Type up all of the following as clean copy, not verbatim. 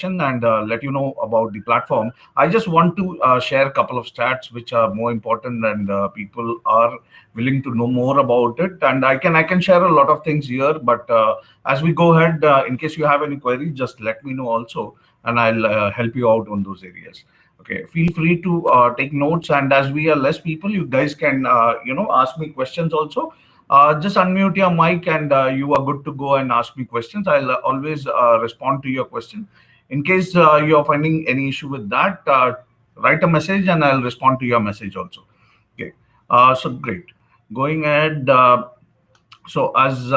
session and let you know about the platform, I just want to share a couple of stats which are more important and people are willing to know more about it. And I can share a lot of things here, but as we go ahead, in case you have any queries, just let me know also, and I'll help you out on those areas. Okay, feel free to take notes, and as we are less people, you guys can ask me questions also. Just unmute your mic and you are good to go and ask me questions. I'll always respond to your question. In case you're finding any issue with that, write a message and I'll respond to your message also. Okay, so great. Going ahead, so as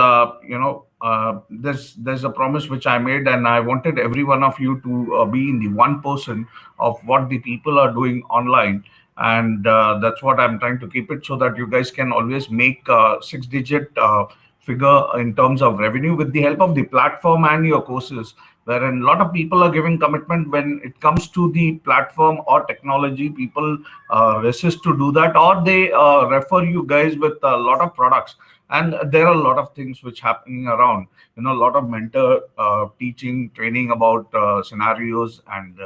there's a promise which I made, and I wanted every one of you to be in the 1% of what the people are doing online, and that's what I'm trying to keep it, so that you guys can always make 6-digit figure in terms of revenue with the help of the platform and your courses, wherein a lot of people are giving commitment. When it comes to the platform or technology, people resist to do that, or they refer you guys with a lot of products. And there are a lot of things which happening around, a lot of mentor teaching, training about scenarios, and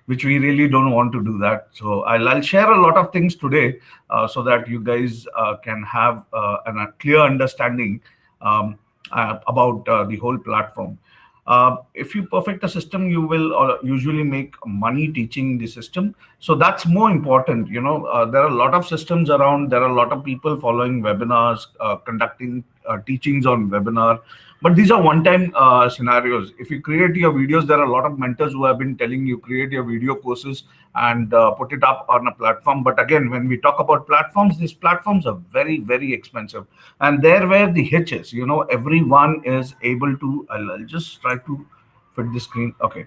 which we really don't want to do that. So I'll share a lot of things today, so that you guys can have a clear understanding about the whole platform. If you perfect a system, you will usually make money teaching the system. So that's more important. There are a lot of systems around. There are a lot of people following webinars, conducting teachings on webinar. But these are one-time scenarios. If you create your videos, there are a lot of mentors who have been telling you create your video courses and put it up on a platform. But again, when we talk about platforms, these platforms are very, very expensive. And there where the hitch is, everyone is able to, I'll just try to fit the screen. Okay.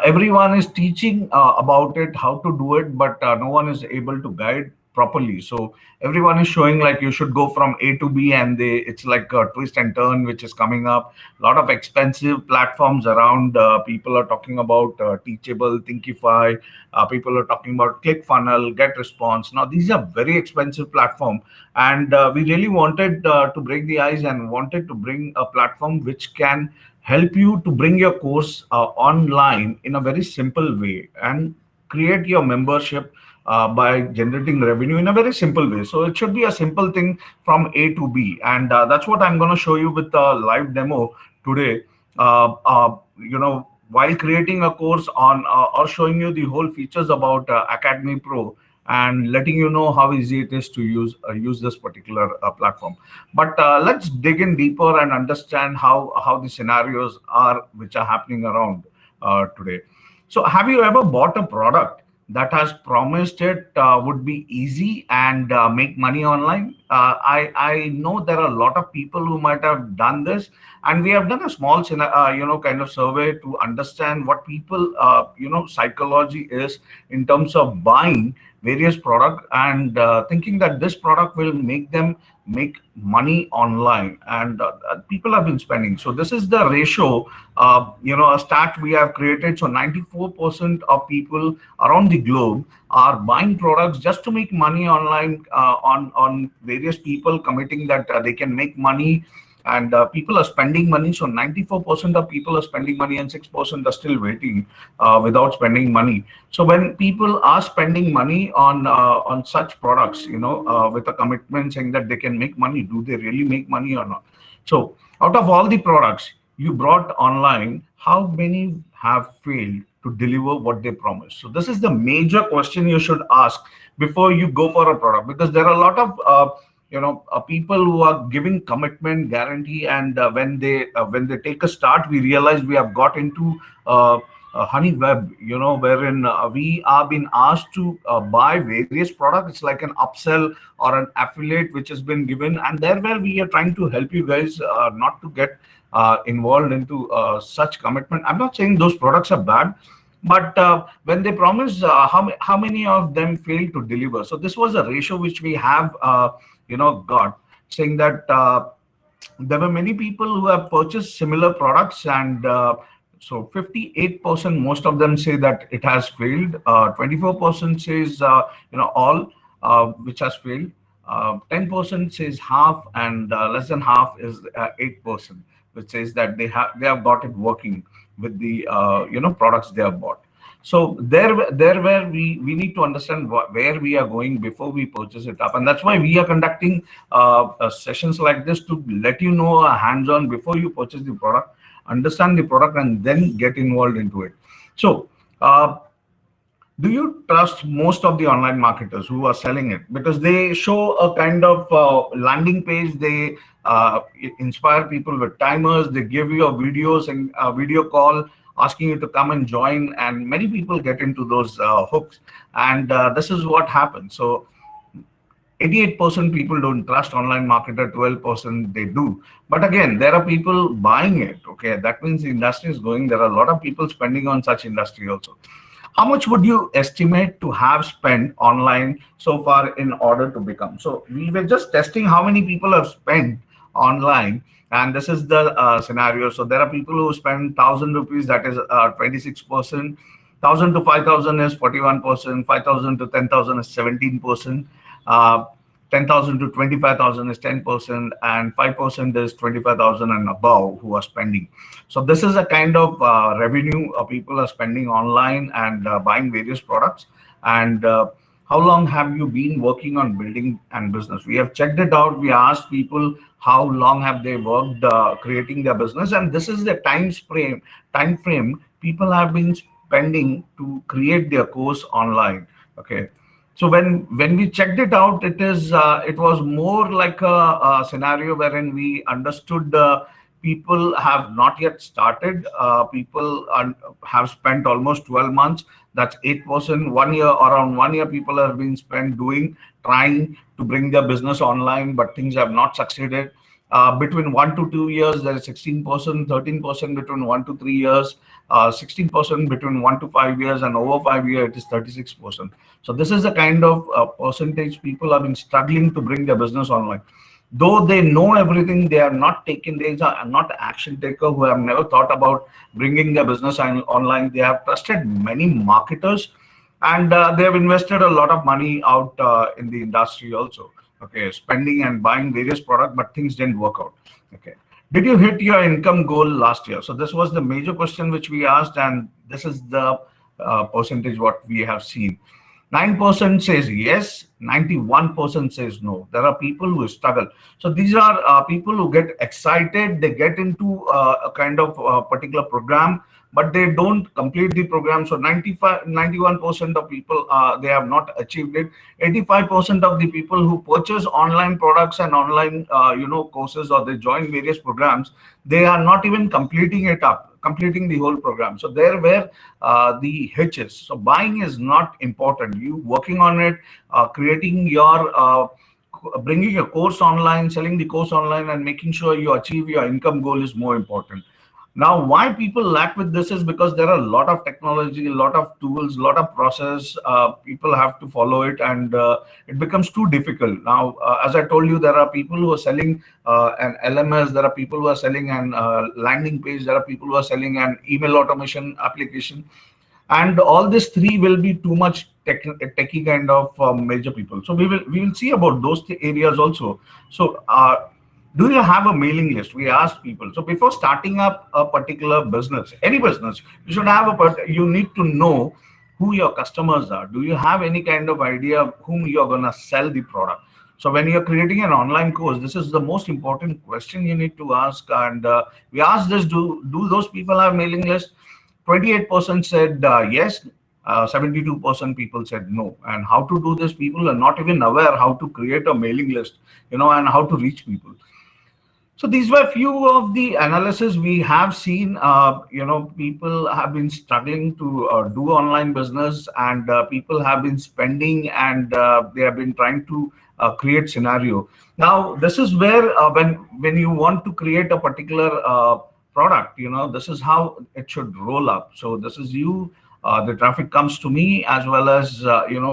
Everyone is teaching about it, how to do it, but no one is able to guide properly. So everyone is showing like you should go from A to B, and it's like a twist and turn which is coming up. A lot of expensive platforms around. People are talking about Teachable, Thinkify. People are talking about ClickFunnels, GetResponse. Now these are very expensive platform, and we really wanted to break the ice and wanted to bring a platform which can help you to bring your course online in a very simple way and create your membership by generating revenue in a very simple way. So it should be a simple thing from A to B, and that's what I'm going to show you with a live demo today. While creating a course on or showing you the whole features about Academy Pro, and letting you know how easy it is to use this particular platform. But let's dig in deeper and understand how the scenarios are which are happening around today. So have you ever bought a product that has promised it would be easy and make money online? I know there are a lot of people who might have done this, and we have done a small kind of survey to understand what people psychology is in terms of buying various product and thinking that this product will make them make money online, and people have been spending. So this is the ratio, a stat we have created. So 94% of people around the globe are buying products just to make money online, on various people committing that they can make money, and people are spending money. So 94% of people are spending money, and 6% are still waiting without spending money. So when people are spending money on such products, with a commitment saying that they can make money, do they really make money or not? So out of all the products you brought online, how many have failed to deliver what they promised? So this is the major question you should ask before you go for a product, because there are a lot of people who are giving commitment, guarantee, and when they take a start, we realize we have got into a honey web, wherein we are being asked to buy various products. It's like an upsell or an affiliate which has been given, and there where we are trying to help you guys not to get involved into such commitment. I'm not saying those products are bad, but when they promise, how many of them fail to deliver? So this was a ratio which we have got, saying that there were many people who have purchased similar products, and so 58%, most of them say that it has failed. 24% says all which has failed. 10% says half, and less than half is 8%, which says that they have got it working. with the products they have bought. So there where we need to understand where we are going before we purchase it up, and that's why we are conducting sessions like this to let you know hands-on before you purchase the product, understand the product, and then get involved into it. So. Do you trust most of the online marketers who are selling it, because they show a kind of landing page, they inspire people with timers, they give you a videos and a video call asking you to come and join, and many people get into those hooks, and this is what happens. So 88% people don't trust online marketer, 12% they do. But again, there are people buying it. Okay, that means the industry is going. There are a lot of people spending on such industry also. How much would you estimate to have spent online so far in order to become? So we were just testing how many people have spent online, and this is the scenario. So there are people who spend 1,000 rupees, that is 26%. 1,000 to 5,000 is 41%. 5,000 to 10,000 is 17%. Uh, 10,000 to 25,000 is 10%, and 5% is 25,000 and above who are spending. So this is a kind of revenue people are spending online and buying various products. And how long have you been working on building and business? We have checked it out. We asked people how long have they worked creating their business, and this is the time frame people have been spending to create their course online. Okay, so when we checked it out, it was more like a scenario wherein we understood people have not yet started. People have spent almost 12 months. That's 8%. 1 year, around 1 year, people have been spent trying to bring their business online, but things have not succeeded. Between 1 to 2 years, there is 16%, 13% between 1 to 3 years, 16% between 1 to 5 years, and over 5 years, it is 36%. So this is the kind of percentage people have been struggling to bring their business online. Though they know everything, they are not taking, they are not action taker who have never thought about bringing their business online. They have trusted many marketers, and they have invested a lot of money out in the industry also. Okay, spending and buying various products, but things didn't work out. Okay, did you hit your income goal last year? So this was the major question which we asked, and this is the percentage what we have seen. 9% says yes, 91% says no. There are people who struggle. So these are people who get excited, they get into a kind of particular program, but they don't complete the program. So 91% of people, they have not achieved it. 85% of the people who purchase online products and online courses, or they join various programs, they are not even completing the whole program. So there where the hitch is. So buying is not important. You working on it, creating your bringing your course online, selling the course online, and making sure you achieve your income goal is more important. Now, why people lack with this is because there are a lot of technology, a lot of tools, a lot of process. People have to follow it, and it becomes too difficult. Now, as I told you, there are people who are selling an LMS. There are people who are selling an landing page. There are people who are selling an email automation application, and all these three will be too much techie kind of major people. So we will see about those areas also. So. Do you have a mailing list? We asked people. So before starting up a particular business, any business, you need to know who your customers are. Do you have any kind of idea of whom you're going to sell the product? So when you're creating an online course, this is the most important question you need to ask. And we asked this: Do those people have mailing list? 28% said yes. 72% people said no. And how to do this? People are not even aware how to create a mailing list, and how to reach people. So these were few of the analysis we have seen. People have been struggling to do online business, and people have been spending, and they have been trying to create scenario. Now, this is where when you want to create a particular product, this is how it should roll up. So this is you. The traffic comes to me, as well as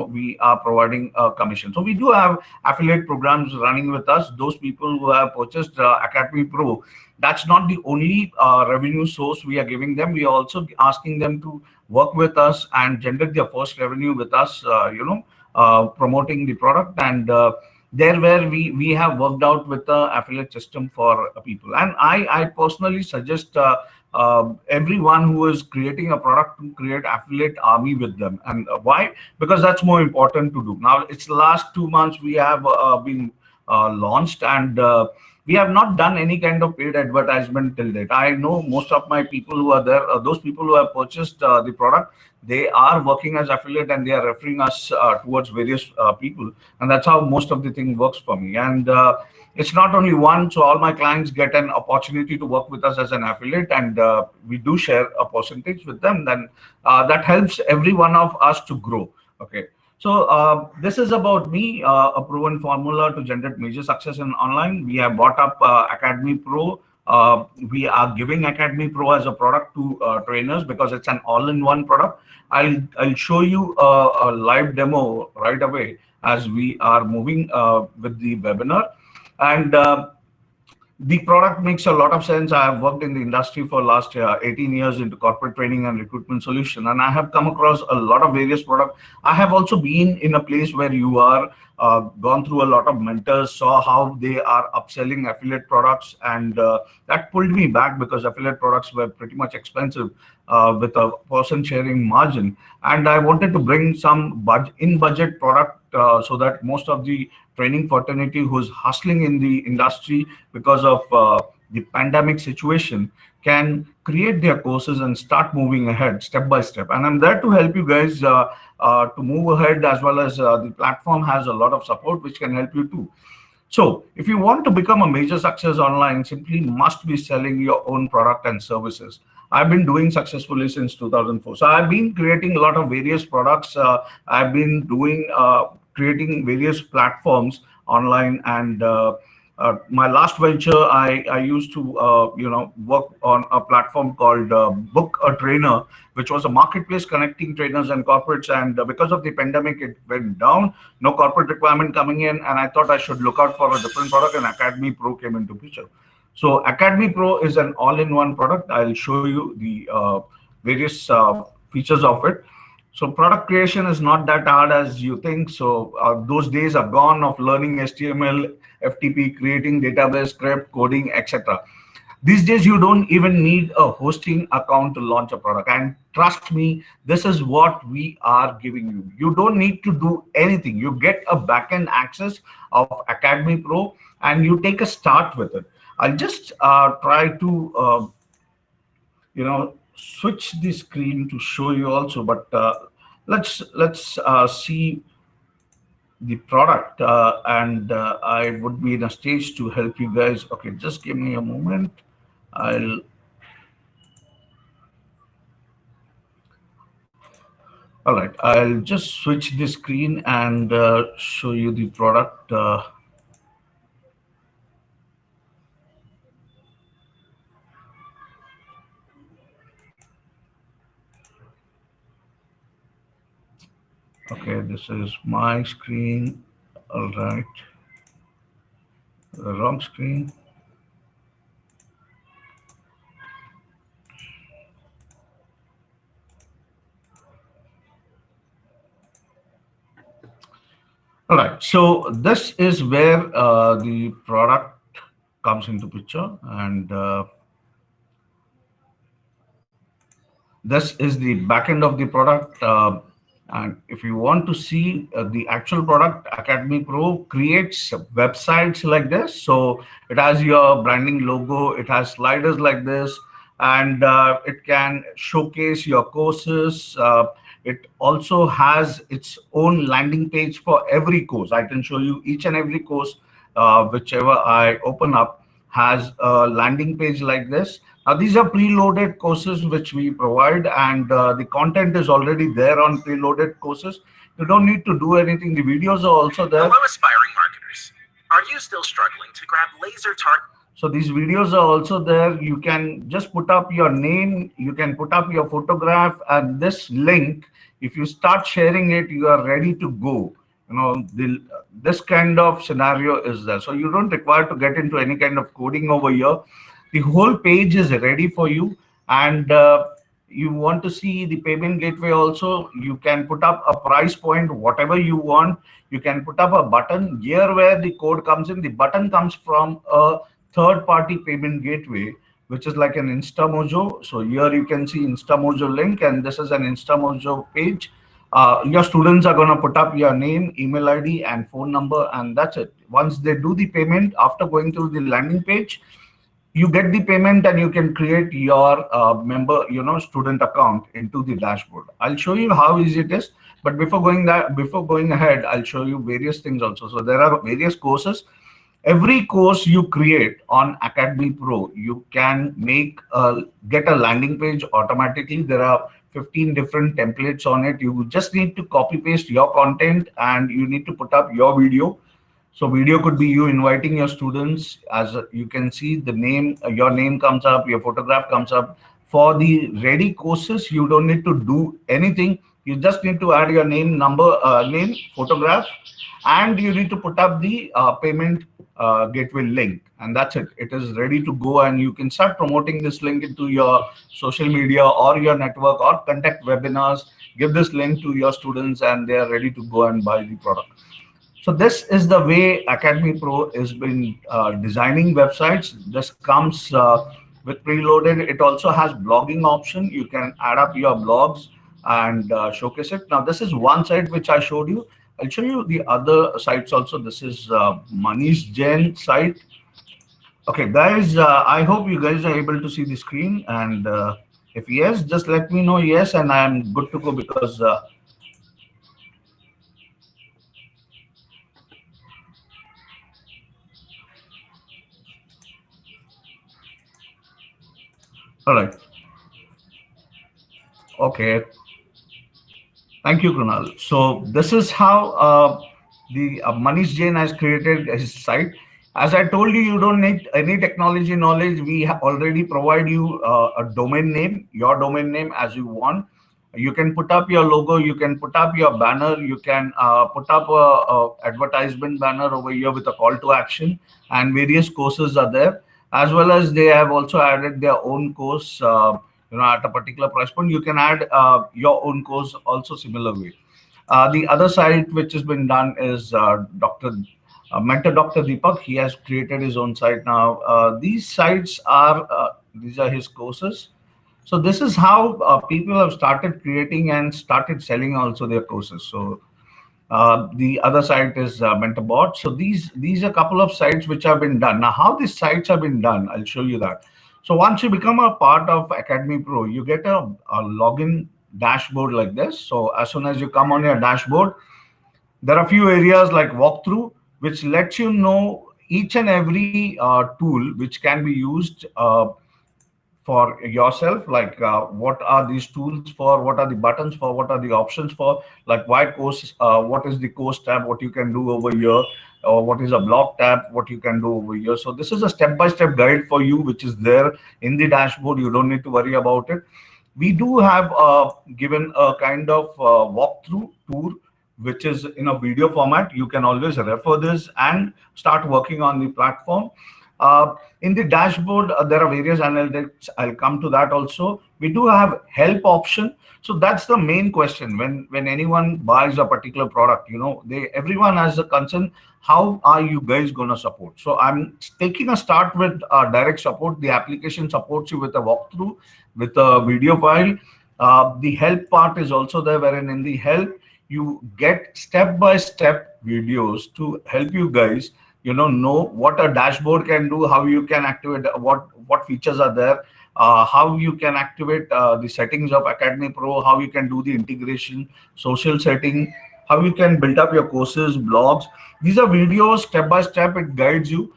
we are providing a commission. So we do have affiliate programs running with us. Those people who have purchased Academy Pro, that's not the only revenue source we are giving them. We are also asking them to work with us and generate their first revenue with us, promoting the product. And there where we have worked out with the affiliate system for people. And I personally suggest everyone who is creating a product to create affiliate army with them. And why? Because that's more important to do. Now it's the last 2 months we have been launched, and we have not done any kind of paid advertisement till date. I know most of my people who are there, those people who have purchased the product, they are working as affiliate and they are referring us towards various people, and that's how most of the thing works for me. And it's not only one, so all my clients get an opportunity to work with us as an affiliate, and we do share a percentage with them. Then that helps every one of us to grow. Okay. So this is about me, a proven formula to generate major success in online. We have bought up Academy Pro. We are giving Academy Pro as a product to trainers because it's an all-in-one product. I'll show you a live demo right away as we are moving with the webinar. And the product makes a lot of sense. I have worked in the industry for last 18 years into corporate training and recruitment solution, and I have come across a lot of various products. I have also been in a place where you are gone through a lot of mentors, saw how they are upselling affiliate products, and that pulled me back because affiliate products were pretty much expensive with a person sharing margin. And I wanted to bring some in-budget product so that most of the training fraternity who's hustling in the industry because of the pandemic situation can create their courses and start moving ahead step by step. And I'm there to help you guys to move ahead, as well as the platform has a lot of support which can help you too. So if you want to become a major success online, simply must be selling your own product and services. I've been doing successfully since 2004. So I've been creating a lot of various products. I've been doing creating various platforms online, and my last venture, I used to work on a platform called Book a Trainer, which was a marketplace connecting trainers and corporates. And because of the pandemic, it went down. No corporate requirement coming in, and I thought I should look out for a different product, and Academy Pro came into picture. So Academy Pro is an all-in-one product. I'll show you the various features of it. So product creation is not that hard as you think. So those days are gone of learning HTML, FTP, creating database script, coding, etc. These days, you don't even need a hosting account to launch a product. And trust me, this is what we are giving you. You don't need to do anything. You get a backend access of Academy Pro, and you take a start with it. I'll just try to, switch the screen to show you also. But let's see the product, and I would be in a stage to help you guys. Okay, just give me a moment. All right, I'll just switch the screen and show you the product. Okay, this is my screen. All right, the wrong screen. All right, so this is where the product comes into picture, and this is the back end of the product. And if you want to see the actual product, Academy Pro creates websites like this. So it has your branding logo, it has sliders like this, and it can showcase your courses. It also has its own landing page for every course. I can show you each and every course, whichever I open up has a landing page like this. Now, these are preloaded courses which we provide, and the content is already there on preloaded courses. You don't need to do anything. The videos are also there. Hello, aspiring marketers. Are you still struggling to grab laser target? So these videos are also there. You can just put up your name, you can put up your photograph, and this link, if you start sharing it, you are ready to go. This kind of scenario is there. So you don't require to get into any kind of coding over here. The whole page is ready for you. And You want to see the payment gateway also, you can put up a price point, whatever you want. You can put up a button here where the code comes in. The button comes from a third party payment gateway, which is like an InstaMojo. So here you can see InstaMojo link, and this is an InstaMojo page. Your students are going to put up your name, email ID, and phone number, and that's it. Once they do the payment, after going through the landing page, you get the payment and you can create your student account into the dashboard. I'll show you how easy it is, but before going ahead, I'll show you various things also. So there are various courses. Every course you create on Academy Pro, you can get a landing page automatically. There are 15 different templates on it. You just need to copy paste your content, and you need to put up your video. So video could be you inviting your students. As you can see, your name comes up, your photograph comes up. For the ready courses, you don't need to do anything. You just need to add your name, photograph, and you need to put up the payment gateway link, and that's it. It is ready to go, and you can start promoting this link into your social media or your network, or conduct webinars. Give this link to your students, and they are ready to go and buy the product. So this is the way Academy Pro has been designing websites. This comes with preloaded. It also has blogging option. You can add up your blogs and showcase it. Now, this is one site which I showed you. I'll show you the other sites also. This is Manish Jain site. Okay, guys, I hope you guys are able to see the screen. And if yes, just let me know yes, and I'm good to go, because all right. Okay. Thank you, Kunal. So this is how the Manish Jain has created his site. As I told you, you don't need any technology knowledge. We already provide you a domain name, your domain name as you want. You can put up your logo, you can put up your banner, you can put up a advertisement banner over here with a call to action, and various courses are there. As well as they have also added their own course, at a particular price point. You can add your own course also similar way. The other site which has been done is Mentor Dr. Deepak. He has created his own site now. These are his courses. So this is how people have started creating and started selling also their courses. So the other site is MentorBot. So these are a couple of sites which have been done. Now, how these sites have been done, I'll show you that. So once you become a part of Academy Pro, you get a login dashboard like this. So as soon as you come on your dashboard, there are a few areas like walkthrough, which lets you know each and every tool which can be used for yourself, like what are these tools for, what are the buttons for, what are the options for, like why course, what is the course tab, what you can do over here, or what is a blog tab, what you can do over here. So this is a step-by-step guide for you, which is there in the dashboard. You don't need to worry about it. We do have given a kind of walkthrough tour, which is in a video format. You can always refer this and start working on the platform. In the dashboard, there are various analytics. I'll come to that also. We do have help option. So that's the main question. When anyone buys a particular product, everyone has a concern. How are you guys going to support? So I'm taking a start with direct support. The application supports you with a walkthrough, with a video file. The help part is also there, wherein in the help, you get step-by-step videos to help you guys know what a dashboard can do, how you can activate, what features are there, how you can activate the settings of Academy Pro, how you can do the integration, social setting, how you can build up your courses, blogs. These are videos step by step. It guides you.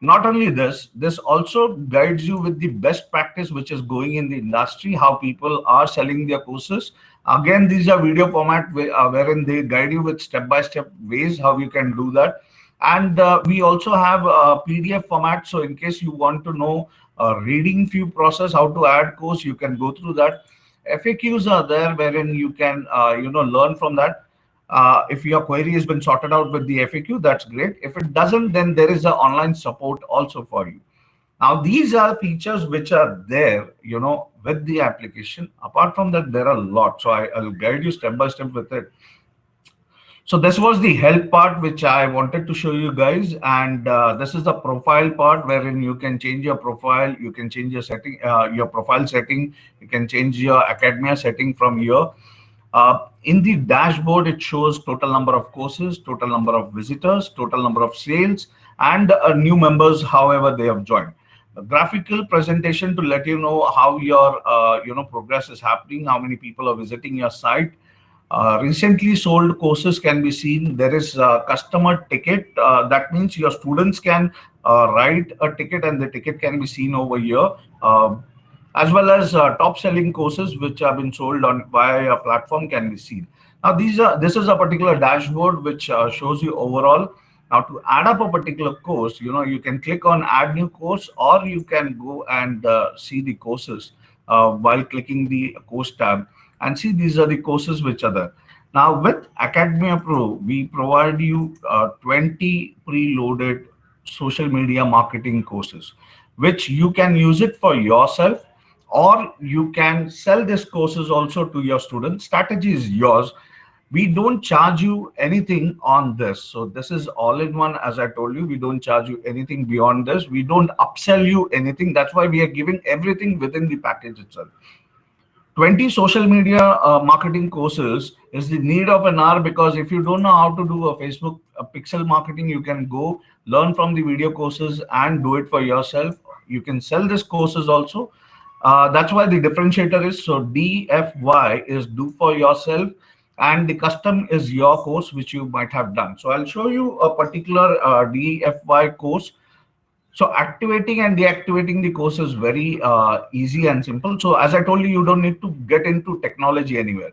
Not only this also guides you with the best practice which is going in the industry, how people are selling their courses. Again, these are video format wherein they guide you with step-by-step ways how you can do that. And we also have a PDF format. So in case you want to know reading few process, how to add course, you can go through that. FAQs are there wherein you can learn from that. If your query has been sorted out with the FAQ, that's great. If it doesn't, then there is an online support also for you. Now, these are features which are there, with the application. Apart from that, there are a lot. So I'll guide you step by step with it. So this was the help part which I wanted to show you guys, and this is the profile part wherein you can change your profile, you can change your setting, your profile setting, you can change your academia setting from here. In the dashboard, it shows total number of courses, total number of visitors, total number of sales, and new members, however they have joined. A graphical presentation to let you know how your progress is happening, how many people are visiting your site. Recently sold courses can be seen. There is a customer ticket. That means your students can write a ticket and the ticket can be seen over here. As well as top selling courses which have been sold on via a platform can be seen. Now this is a particular dashboard which shows you overall. Now to add up a particular course, you can click on add new course, or you can go and see the courses while clicking the course tab, and see these are the courses which are there. Now with Academia Pro, we provide you 20 preloaded social media marketing courses, which you can use it for yourself, or you can sell these courses also to your students. Strategy is yours. We don't charge you anything on this. So this is all in one. As I told you, we don't charge you anything beyond this. We don't upsell you anything. That's why we are giving everything within the package itself. 20 social media marketing courses is the need of an hour, because if you don't know how to do a Facebook pixel marketing, you can go learn from the video courses and do it for yourself. You can sell these courses also. That's why the differentiator is, so DFY is do for yourself, and the custom is your course which you might have done. So I'll show you a particular DFY course. So activating and deactivating the course is very easy and simple. So as I told you, you don't need to get into technology anywhere.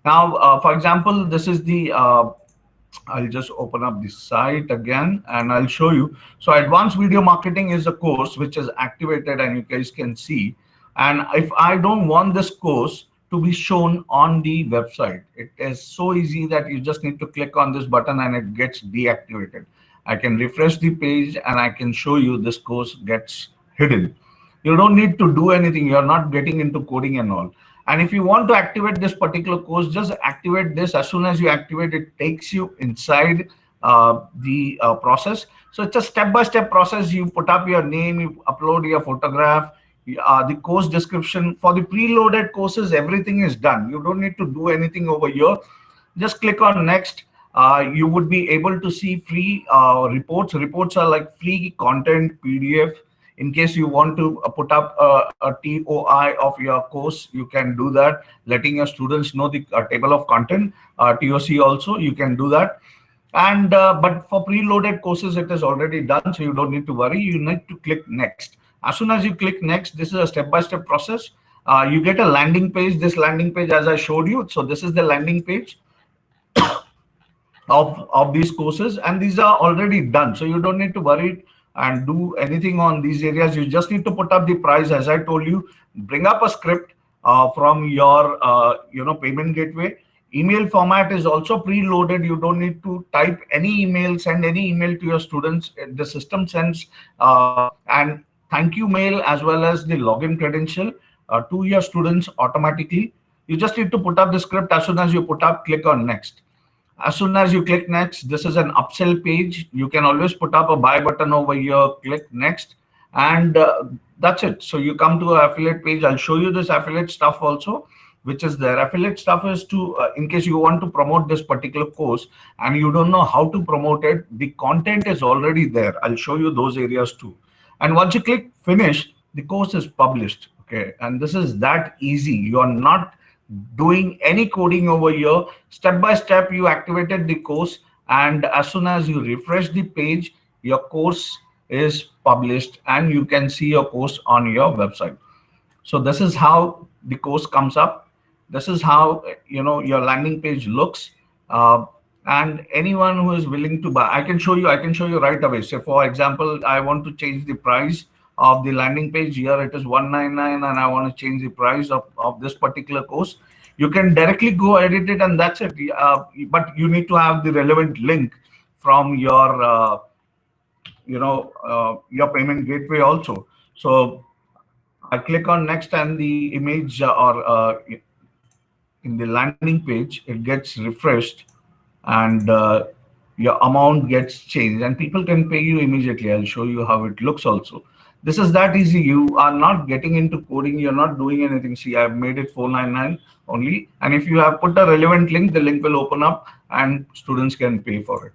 Now, for example, this is the, I'll just open up the site again and I'll show you. So advanced video marketing is a course which is activated and you guys can see. And if I don't want this course to be shown on the website, it is so easy that you just need to click on this button and it gets deactivated. I can refresh the page and I can show you this course gets hidden. You don't need to do anything. You're not getting into coding and all. And if you want to activate this particular course, just activate this. As soon as you activate, it takes you inside the process. So it's a step-by-step process. You put up your name, you upload your photograph, the course description. For the preloaded courses, everything is done. You don't need to do anything over here. Just click on next. You would be able to see free reports. Reports are like free content PDF. In case you want to put up a TOI of your course, you can do that, letting your students know the table of content. TOC also, you can do that. And but for preloaded courses, it is already done, so you don't need to worry. You need to click next. As soon as you click next, this is a step-by-step process. You get a landing page. This landing page, as I showed you, so this is the landing page of these courses, and these are already done, so you don't need to worry and do anything on these areas. You just need to put up the price, as I told you. Bring up a script from your payment gateway. Email format is also preloaded. You don't need to type any email, send any email to your students. The system sends and thank you mail as well as the login credential to your students automatically. You just need to put up the script. As soon as you put up, click on next. As soon as you click next, this is an upsell page. You can always put up a buy button over here, click next, and that's it. So you come to an affiliate page. I'll show you this affiliate stuff also, which is there. Affiliate stuff is to, in case you want to promote this particular course and you don't know how to promote it, the content is already there. I'll show you those areas too. And once you click finish, the course is published. Okay, and this is that easy. You are not doing any coding over here. Step by step, you activated the course, and as soon as you refresh the page, your course is published and you can see your course on your website. So this is how the course comes up. This is how your landing page looks. And anyone who is willing to buy, I can show you right away. So for example, I want to change the price of the landing page. Here it is 199 and I want to change the price of this particular course. You can directly go edit it and that's it. But you need to have the relevant link from your your payment gateway also. So I click on next, and the image or in the landing page, it gets refreshed, and your amount gets changed, and people can pay you immediately. I'll show you how it looks also. This is that easy. You are not getting into coding, you're not doing anything. See, I've made it 499 only, and if you have put a relevant link, the link will open up and students can pay for it.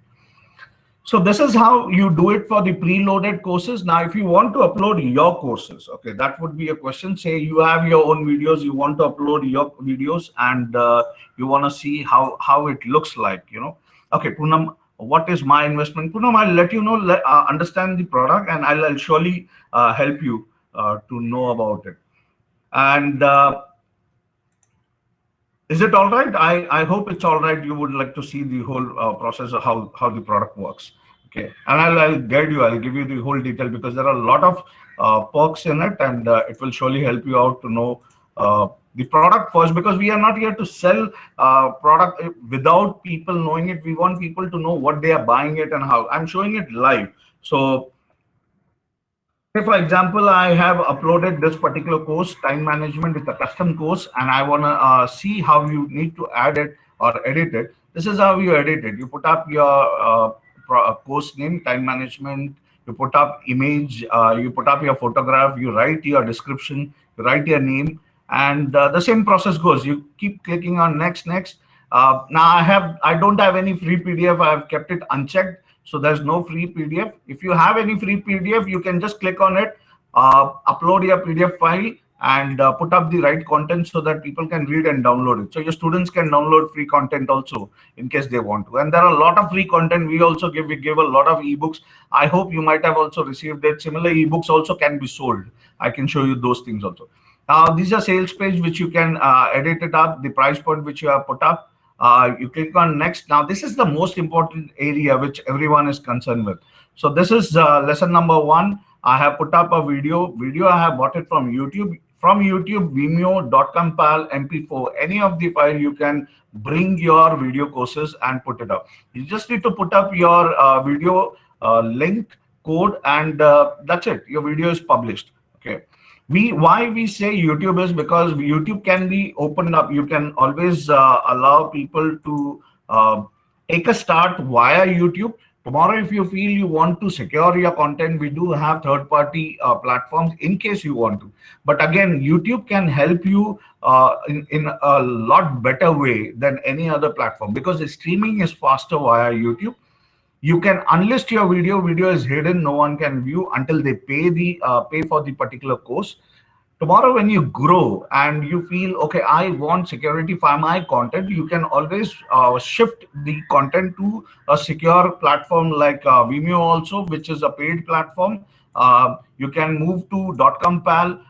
So this is how you do it for the preloaded courses. Now, if you want to upload your courses, okay, that would be a question. Say you have your own videos, you want to upload your videos, and you want to see how it looks like, Okay, Poonam, what is my investment? Poonam, I'll let you know, understand the product, and I'll surely help you to know about it. And is it all right? I hope it's all right. You would like to see the whole process of how the product works. Okay, and I'll guide you. I'll give you the whole detail because there are a lot of perks in it, and it will surely help you out to know the product first, because we are not here to sell product without people knowing it. We want people to know what they are buying it and how. I'm showing it live. So say for example, I have uploaded this particular course, time management. It's a custom course, and I want to see how you need to add it or edit it. This is how you edit it. You put up your course name, time management. You put up image. You put up your photograph. You write your description. You write your name, and the same process goes. You keep clicking on next, next. Now I don't have any free PDF. I have kept it unchecked. So there's no free PDF. If you have any free PDF, you can just click on it, upload your PDF file, and put up the right content so that people can read and download it. So your students can download free content also in case they want to. And there are a lot of free content. We give a lot of ebooks. I hope you might have also received it. Similar ebooks also can be sold. I can show you those things also. Now these are sales page which you can edit it up, the price point which you have put up. You click on next. Now this is the most important area which everyone is concerned with. So this is lesson number 1. I have put up a video. I have bought it from YouTube. From YouTube, Vimeo, .compal, MP4, any of the file, you can bring your video courses and put it up. You just need to put up your video link, code, and that's it. Your video is published. Okay. Why we say YouTube is because YouTube can be opened up. You can always allow people to take a start via YouTube. Tomorrow, if you feel you want to secure your content, we do have third-party platforms in case you want to. But again, YouTube can help you in a lot better way than any other platform, because the streaming is faster via YouTube. You can unlist your video is hidden, no one can view until they pay for the particular course. Tomorrow when you grow and you feel, okay, I want security for my content, you can always shift the content to a secure platform like Vimeo also, which is a paid platform. You can move to .compal,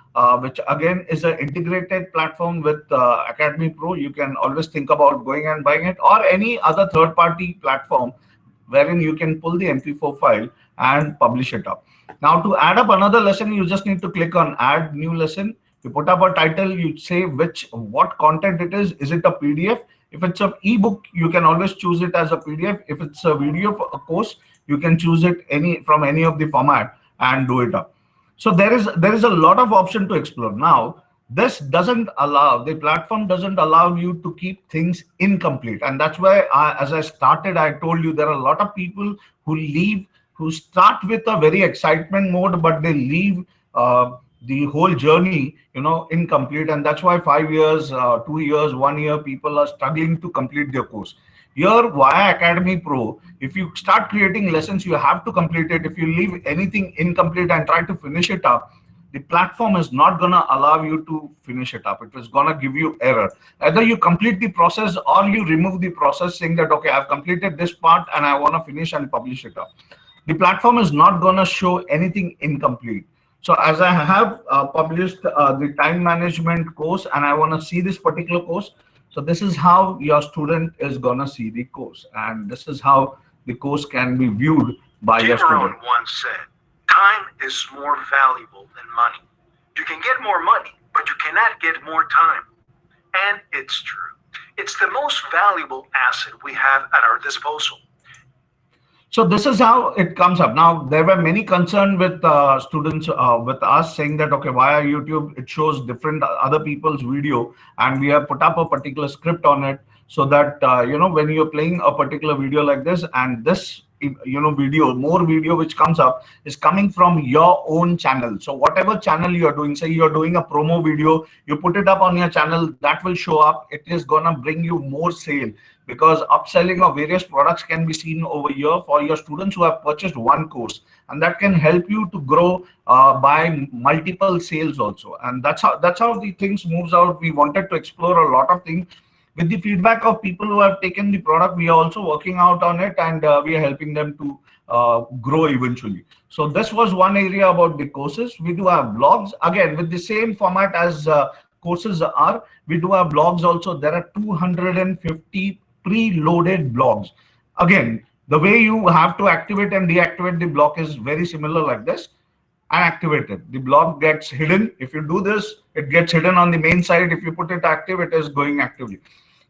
which again is an integrated platform with Academy Pro. You can always think about going and buying it, or any other third-party platform wherein you can pull the MP4 file and publish it up. Now to add up another lesson, you just need to click on add new lesson. You put up a title, you say what content it is. Is it a PDF? If it's an ebook, you can always choose it as a PDF. If it's a video for a course, you can choose it from any of the format and do it up. So there is a lot of option to explore. Now, this doesn't allow, the platform doesn't allow you to keep things incomplete. And that's why as I started, I told you there are a lot of people who start with a very excitement mode, but they leave the whole journey, incomplete. And that's why 5 years, 2 years, 1 year, people are struggling to complete their course. Here via Academy Pro, if you start creating lessons, you have to complete it. If you leave anything incomplete and try to finish it up, the platform is not going to allow you to finish it up. It is going to give you error. Either you complete the process or you remove the process, saying that, okay, I've completed this part and I want to finish and publish it up. The platform is not going to show anything incomplete. So as I have published the time management course and I want to see this particular course, so this is how your student is going to see the course, and this is how the course can be viewed by your student. Cicerone once said, time is more valuable than money. You can get more money, but you cannot get more time. And it's true. It's the most valuable asset we have at our disposal. So this is how it comes up. Now there were many concern with students with us saying that, okay, via YouTube it shows different other people's video, and we have put up a particular script on it, so that when you're playing a particular video like this, and this video, more video which comes up is coming from your own channel. So whatever channel you're doing, say you're doing a promo video, you put it up on your channel, that will show up. It is gonna bring you more sale, because upselling of various products can be seen over here for your students who have purchased one course, and that can help you to grow by multiple sales also. And that's how the things moves out. We wanted to explore a lot of things with the feedback of people who have taken the product. We are also working out on it, and we are helping them to grow eventually. So this was one area about the courses. We do have blogs, again with the same format as courses are. We do have blogs also. There are 250 preloaded blogs. Again, the way you have to activate and deactivate the block is very similar like this. And activate it, the block gets hidden. If you do this, it gets hidden on the main side. If you put it active, it is going actively.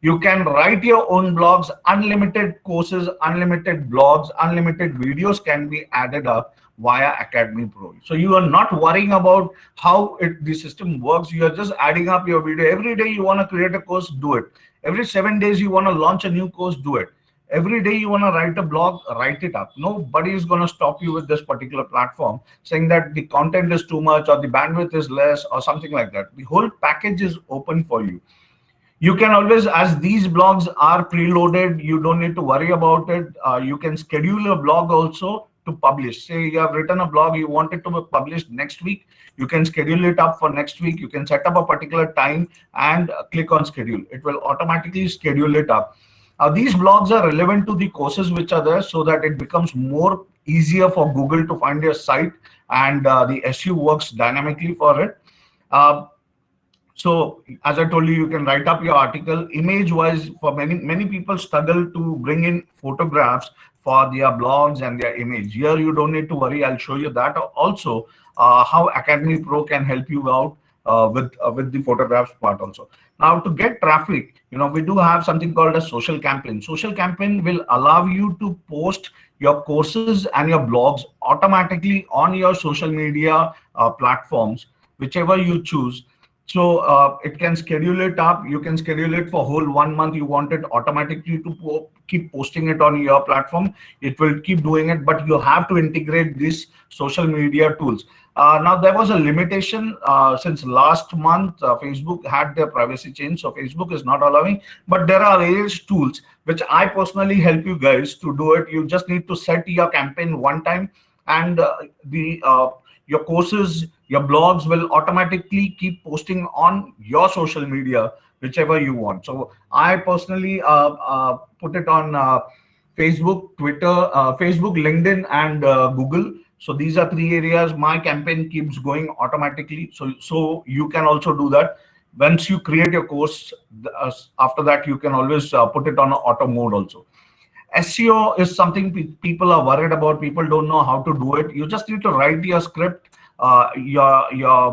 You can write your own blogs, unlimited courses, unlimited blogs, unlimited videos can be added up via Academy Pro. So you are not worrying about how the system works. You are just adding up your video. Every day you want to create a course, do it. Every 7 days you want to launch a new course, do it. Every day you want to write a blog, write it up. Nobody is going to stop you with this particular platform saying that the content is too much or the bandwidth is less or something like that. The whole package is open for you. You can always, as these blogs are preloaded, you don't need to worry about it. You can schedule a blog also to publish. Say you have written a blog, you want it to be published next week, you can schedule it up for next week. You can set up a particular time and click on schedule. It will automatically schedule it up. These blogs are relevant to the courses which are there, so that it becomes more easier for Google to find your site, and the SEO works dynamically for it. So as I told you, you can write up your article. Image wise, for many people struggle to bring in photographs for their blogs and their image. Here you don't need to worry. I'll show you that also, how Academy Pro can help you out with the photographs part also. Now to get traffic, we do have something called a social campaign. Social campaign will allow you to post your courses and your blogs automatically on your social media platforms, whichever you choose. So it can schedule it up. You can schedule it for whole 1 month. You want it automatically to keep posting it on your platform. It will keep doing it, but you have to integrate these social media tools. Now there was a limitation since last month. Facebook had their privacy change, so Facebook is not allowing. But there are various tools which I personally help you guys to do it. You just need to set your campaign one time, and your courses, your blogs will automatically keep posting on your social media, whichever you want. So I personally put it on Facebook, Twitter, Facebook, LinkedIn, and Google. So these are 3 areas. My campaign keeps going automatically. So you can also do that. Once you create your course, after that you can always put it on auto mode also. SEO is something people are worried about. People don't know how to do it. You just need to write your script, your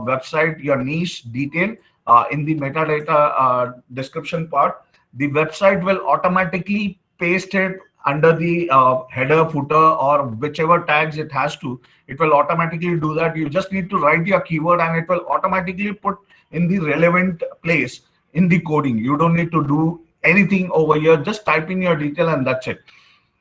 website, your niche detail in the metadata description part. The website will automatically paste it under the header, footer, or whichever tags it has to. It will automatically do that. You just need to write your keyword, and it will automatically put in the relevant place in the coding. You don't need to do anything over here. Just type in your detail and that's it.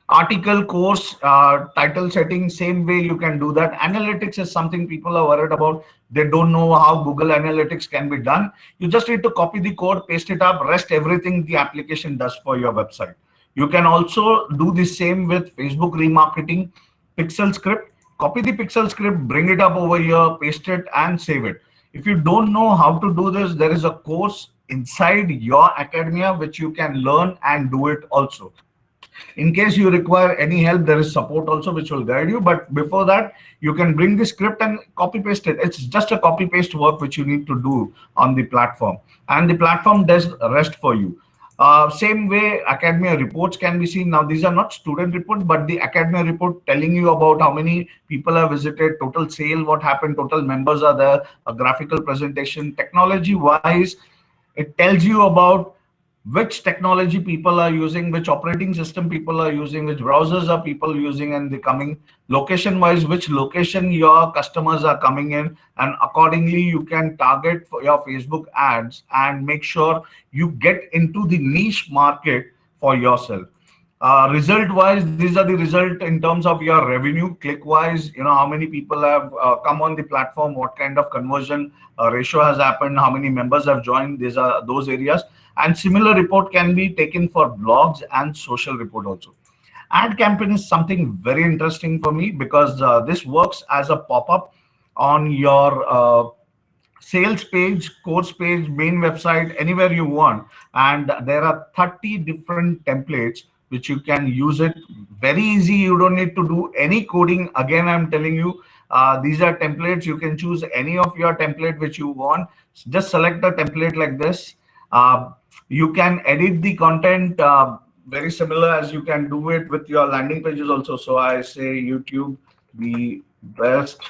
Article, course, title setting, same way you can do that. Analytics is something people are worried about. They don't know how Google Analytics can be done. You just need to copy the code, paste it up, rest everything the application does for your website. You can also do the same with Facebook remarketing, Pixel script. Copy the Pixel script, bring it up over here, paste it and save it. If you don't know how to do this, there is a course inside your academia which you can learn and do it also. In case you require any help, there is support also which will guide you. But before that, you can bring the script and copy paste it. It's just a copy paste work which you need to do on the platform, and the platform does the rest for you. Same way, academia reports can be seen. Now these are not student report, but the academia report telling you about how many people have visited, total sale, what happened, total members are there, a graphical presentation. Technology wise, it tells you about which technology people are using, which operating system people are using, which browsers are people using, and the coming location wise, which location your customers are coming in, and accordingly you can target for your Facebook ads and make sure you get into the niche market for yourself. Result wise, these are the result in terms of your revenue. Click wise, how many people have come on the platform, what kind of conversion ratio has happened, how many members have joined. These are those areas. And similar report can be taken for blogs and social report also. Ad campaign is something very interesting for me because this works as a pop-up on your sales page, course page, main website, anywhere you want. And there are 30 different templates which you can use it. Very easy. You don't need to do any coding. Again, I'm telling you, these are templates. You can choose any of your template which you want. Just select a template like this. You can edit the content very similar as you can do it with your landing pages also. So I say YouTube, the best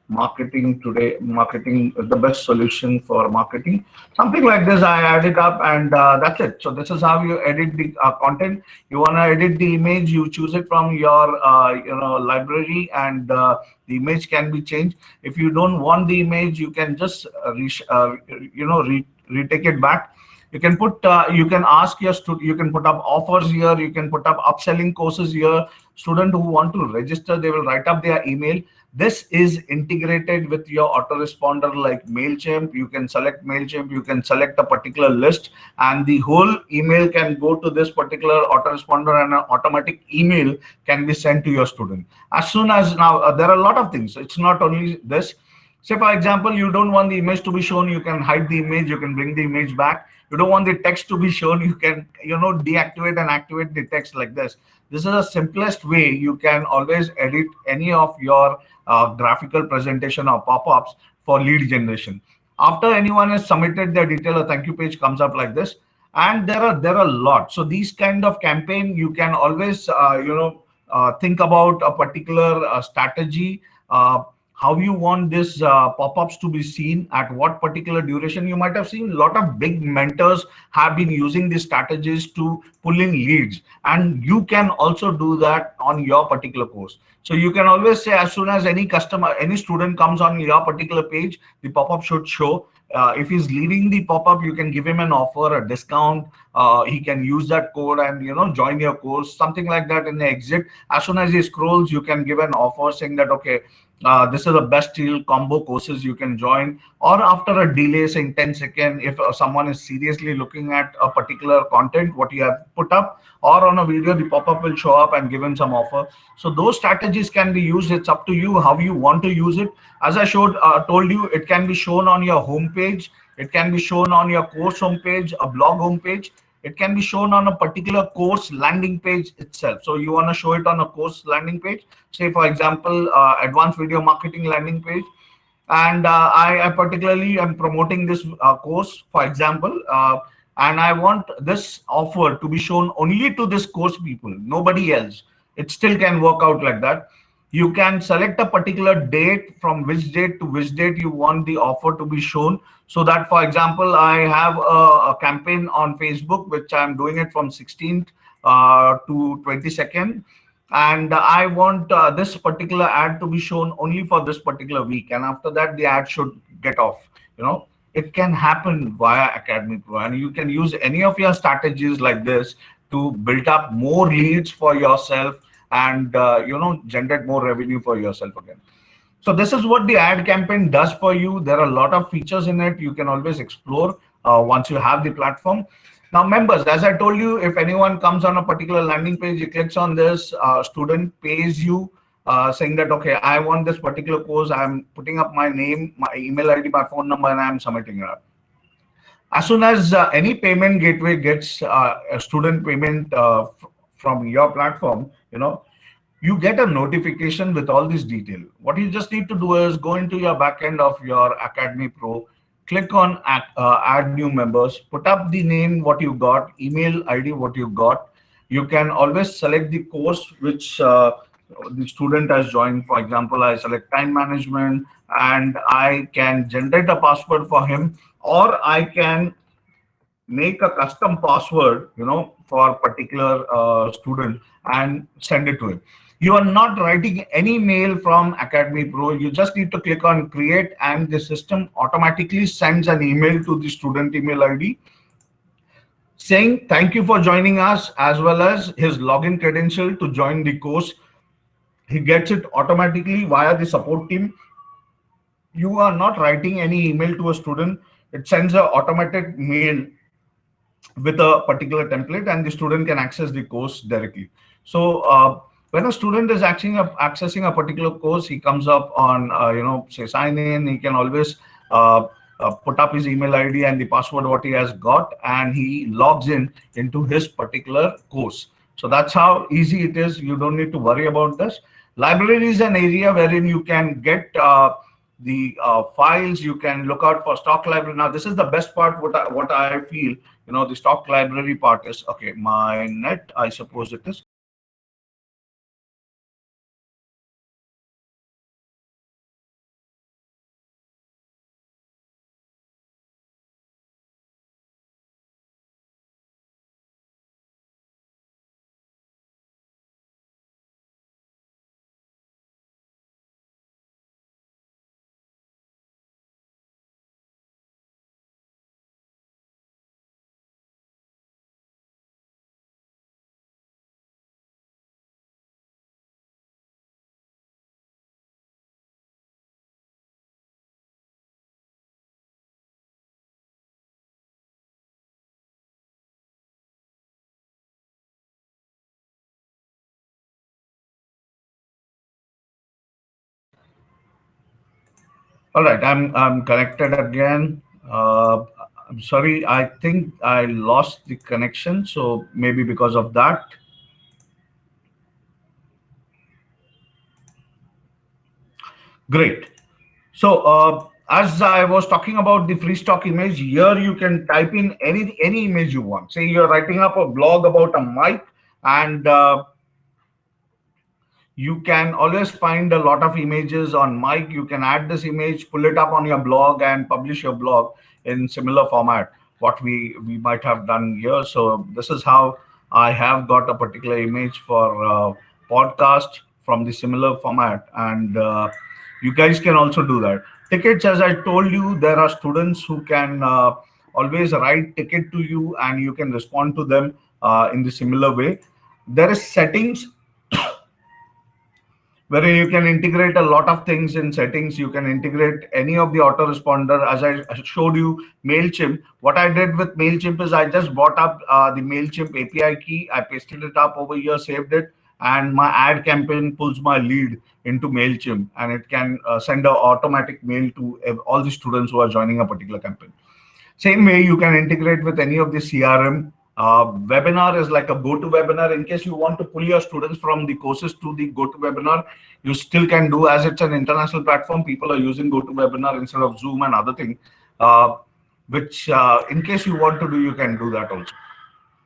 marketing today, marketing, the best solution for marketing, something like this. I add it up, and that's it. So this is how you edit the content. You want to edit the image, you choose it from your library, and the image can be changed. If you don't want the image, you can just retake it back. You can put you can ask your student, you can put up offers here, you can put up upselling courses here. Student who want to register, they will write up their email. This is integrated with your autoresponder like MailChimp. You can select MailChimp, you can select a particular list, and the whole email can go to this particular autoresponder, and an automatic email can be sent to your student. As soon as now, there are a lot of things. It's not only this. Say, for example, you don't want the image to be shown, you can hide the image, you can bring the image back. You don't want the text to be shown, you can, deactivate and activate the text like this. This is the simplest way you can always edit any of your graphical presentation or pop-ups for lead generation. After anyone has submitted their detail, a thank you page comes up like this. And there are a lot. So these kind of campaign, you can always, think about a particular strategy, how you want this pop-ups to be seen, at what particular duration. You might have seen a lot of big mentors have been using these strategies to pull in leads, and you can also do that on your particular course. So you can always say, as soon as any customer, any student comes on your particular page, the pop-up should show. If he's leaving the pop-up, you can give him an offer, a discount. He can use that code and join your course, something like that. In the exit, as soon as he scrolls, you can give an offer saying that, okay, this is the best deal combo courses you can join. Or after a delay saying 10 seconds, if someone is seriously looking at a particular content what you have put up, or on a video, the pop-up will show up and give him some offer. So those strategies can be used. It's up to you how you want to use it. As I told you, it can be shown on your home page, it can be shown on your course homepage, a blog homepage. It can be shown on a particular course landing page itself. So you want to show it on a course landing page, say for example, advanced video marketing landing page. And I particularly am promoting this course, for example, and I want this offer to be shown only to this course people, nobody else. It still can work out like that. You can select a particular date, from which date to which date you want the offer to be shown. So that, for example, I have a campaign on Facebook, which I'm doing it from 16th to 22nd. And I want this particular ad to be shown only for this particular week. And after that, the ad should get off. It can happen via Academy Pro. And you can use any of your strategies like this to build up more leads for yourself and generate more revenue for yourself again. So this is what the ad campaign does for you. There are a lot of features in it. You can always explore once you have the platform. Now, members, as I told you, if anyone comes on a particular landing page, he clicks on this, student pays you, saying that, okay, I want this particular course. I'm putting up my name, my email ID, my phone number, and I'm submitting it up. As soon as any payment gateway gets a student payment from your platform, you get a notification with all this detail. What you just need to do is go into your backend of your Academy Pro, click on add new members, put up the name, what you got, email ID, what you got. You can always select the course which the student has joined. For example, I select time management, and I can generate a password for him, or I can make a custom password, for a particular student and send it to him. You are not writing any mail from Academy Pro. You just need to click on create, and the system automatically sends an email to the student email ID saying thank you for joining us, as well as his login credential to join the course. He gets it automatically via the support team. You are not writing any email to a student. It sends an automated mail with a particular template, and the student can access the course directly. So when a student is accessing a particular course, he comes up on say sign in. He can always put up his email ID and the password what he has got, and he logs in into his particular course. So that's how easy it is. You don't need to worry about this. Library is an area wherein you can get the files. You can look out for stock library. Now this is the best part. What I feel, the stock library part is okay. My net, I suppose it is. All right, I'm connected again. I'm sorry, I think I lost the connection, so maybe because of that. Great. So as I was talking about the free stock image, here you can type in any image you want. Say you're writing up a blog about a mic, and you can always find a lot of images on mic. You can add this image, pull it up on your blog, and publish your blog in similar format what we might have done here. So this is how I have got a particular image for podcast from the similar format, and you guys can also do that. Tickets, as I told you, there are students who can always write ticket to you, and you can respond to them in the similar way. There is settings where you can integrate a lot of things in settings. You can integrate any of the autoresponder. As I showed you, MailChimp. What I did with MailChimp is I just brought up the MailChimp API key. I pasted it up over here, saved it, and my ad campaign pulls my lead into MailChimp, and it can send an automatic mail to all the students who are joining a particular campaign. Same way, you can integrate with any of the CRM. Webinar is like a GoToWebinar. In case you want to pull your students from the courses to the GoToWebinar, you still can do, as it's an international platform. People are using GoToWebinar instead of Zoom and other things, which in case you want to do, you can do that also.